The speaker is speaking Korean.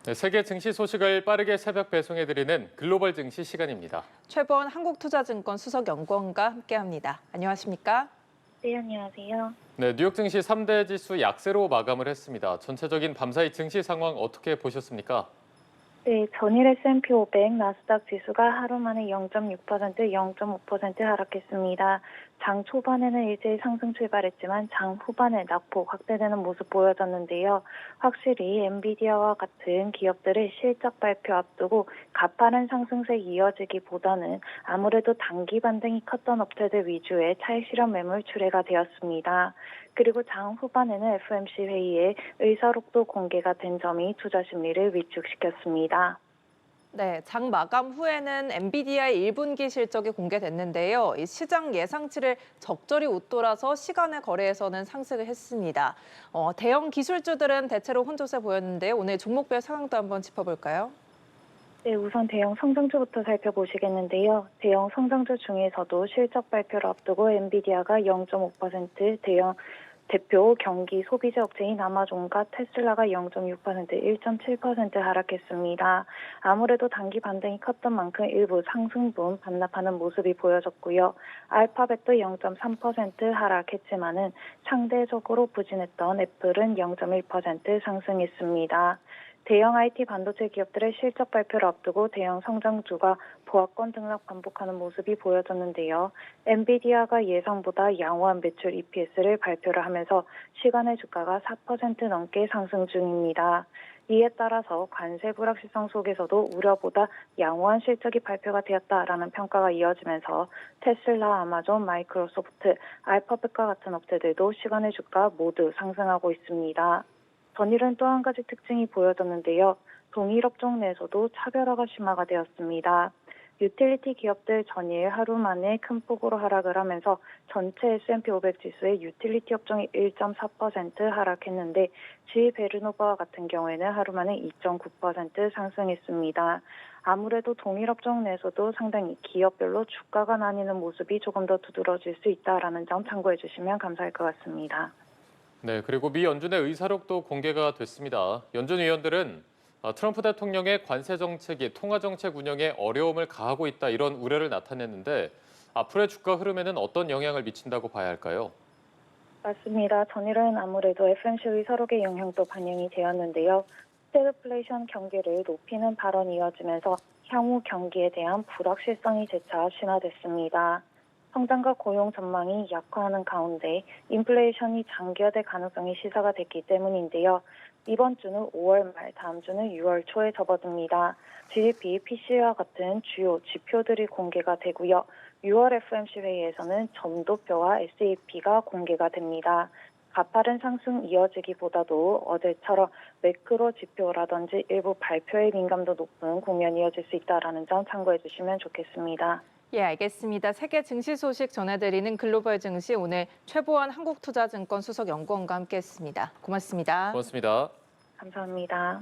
네, 세계 증시 소식을 빠르게 새벽 배송해드리는 글로벌 증시 시간입니다. 최보원 한국투자증권 수석연구원과 함께합니다. 안녕하십니까? 네, 안녕하세요. 네, 뉴욕 증시 3대 지수 약세로 마감을 했습니다. 전체적인 밤사이 증시 상황 어떻게 보셨습니까? 네, 전일 S&P 500, 나스닥 지수가 하루 만에 0.6%, 0.5% 하락했습니다. 장 초반에는 일제히 상승 출발했지만 장 후반에 낙폭 확대되는 모습 보여졌는데요. 확실히 엔비디아와 같은 기업들의 실적 발표 앞두고 가파른 상승세 이어지기보다는 아무래도 단기 반등이 컸던 업체들 위주의 차익 실현 매물 출회가 되었습니다. 그리고 장 후반에는 FOMC 회의에 의사록도 공개가 된 점이 투자 심리를 위축시켰습니다. 네, 장 마감 후에는 엔비디아의 1분기 실적이 공개됐는데요. 이 시장 예상치를 적절히 웃돌아서 시간의 거래에서는 상승을 했습니다. 대형 기술주들은 대체로 혼조세 보였는데 오늘 종목별 상황도 한번 짚어볼까요? 네, 우선 대형 성장주부터 살펴보시겠는데요. 대형 성장주 중에서도 실적 발표를 앞두고 엔비디아가 0.5%, 대표 경기 소비재 업체인 아마존과 테슬라가 0.6%, 1.7% 하락했습니다. 아무래도 단기 반등이 컸던 만큼 일부 상승분 반납하는 모습이 보여졌고요. 알파벳도 0.3% 하락했지만은 상대적으로 부진했던 애플은 0.1% 상승했습니다. 대형 IT 반도체 기업들의 실적 발표를 앞두고 대형 성장주가 보합권 등락 반복하는 모습이 보여졌는데요. 엔비디아가 예상보다 양호한 매출 EPS를 발표를 하면서 시간의 주가가 4% 넘게 상승 중입니다. 이에 따라서 관세 불확실성 속에서도 우려보다 양호한 실적이 발표가 되었다라는 평가가 이어지면서 테슬라, 아마존, 마이크로소프트, 알파벳과 같은 업체들도 시간의 주가 모두 상승하고 있습니다. 전일은 또 한 가지 특징이 보여졌는데요. 동일 업종 내에서도 차별화가 심화가 되었습니다. 유틸리티 기업들 전일 하루 만에 큰 폭으로 하락을 하면서 전체 S&P 500 지수의 유틸리티 업종이 1.4% 하락했는데 GE 베르노바와 같은 경우에는 하루 만에 2.9% 상승했습니다. 아무래도 동일 업종 내에서도 상당히 기업별로 주가가 나뉘는 모습이 조금 더 두드러질 수 있다는 점 참고해 주시면 감사할 것 같습니다. 네, 그리고 미 연준의 의사록도 공개가 됐습니다. 연준 위원들은 트럼프 대통령의 관세 정책이 통화 정책 운영에 어려움을 가하고 있다 이런 우려를 나타냈는데 앞으로의 주가 흐름에는 어떤 영향을 미친다고 봐야 할까요? 맞습니다. 전일은 아무래도 FOMC 의사록의 영향도 반영이 되었는데요. 스태그플레이션 경기를 높이는 발언이 이어지면서 향후 경기에 대한 불확실성이 재차 심화됐습니다. 성장과 고용 전망이 약화하는 가운데 인플레이션이 장기화될 가능성이 시사가 됐기 때문인데요. 이번 주는 5월 말, 다음 주는 6월 초에 접어듭니다. GDP, PC와 같은 주요 지표들이 공개가 되고요. 6월 FOMC 회의에서는 점도표와 SEP가 공개가 됩니다. 가파른 상승 이어지기보다도 어제처럼 매크로 지표라든지 일부 발표에 민감도 높은 국면이 이어질 수 있다는 점 참고해 주시면 좋겠습니다. 예, 알겠습니다. 세계 증시 소식 전해드리는 글로벌 증시 오늘 최보원 한국투자증권 수석연구원과 함께했습니다. 고맙습니다. 고맙습니다. 감사합니다.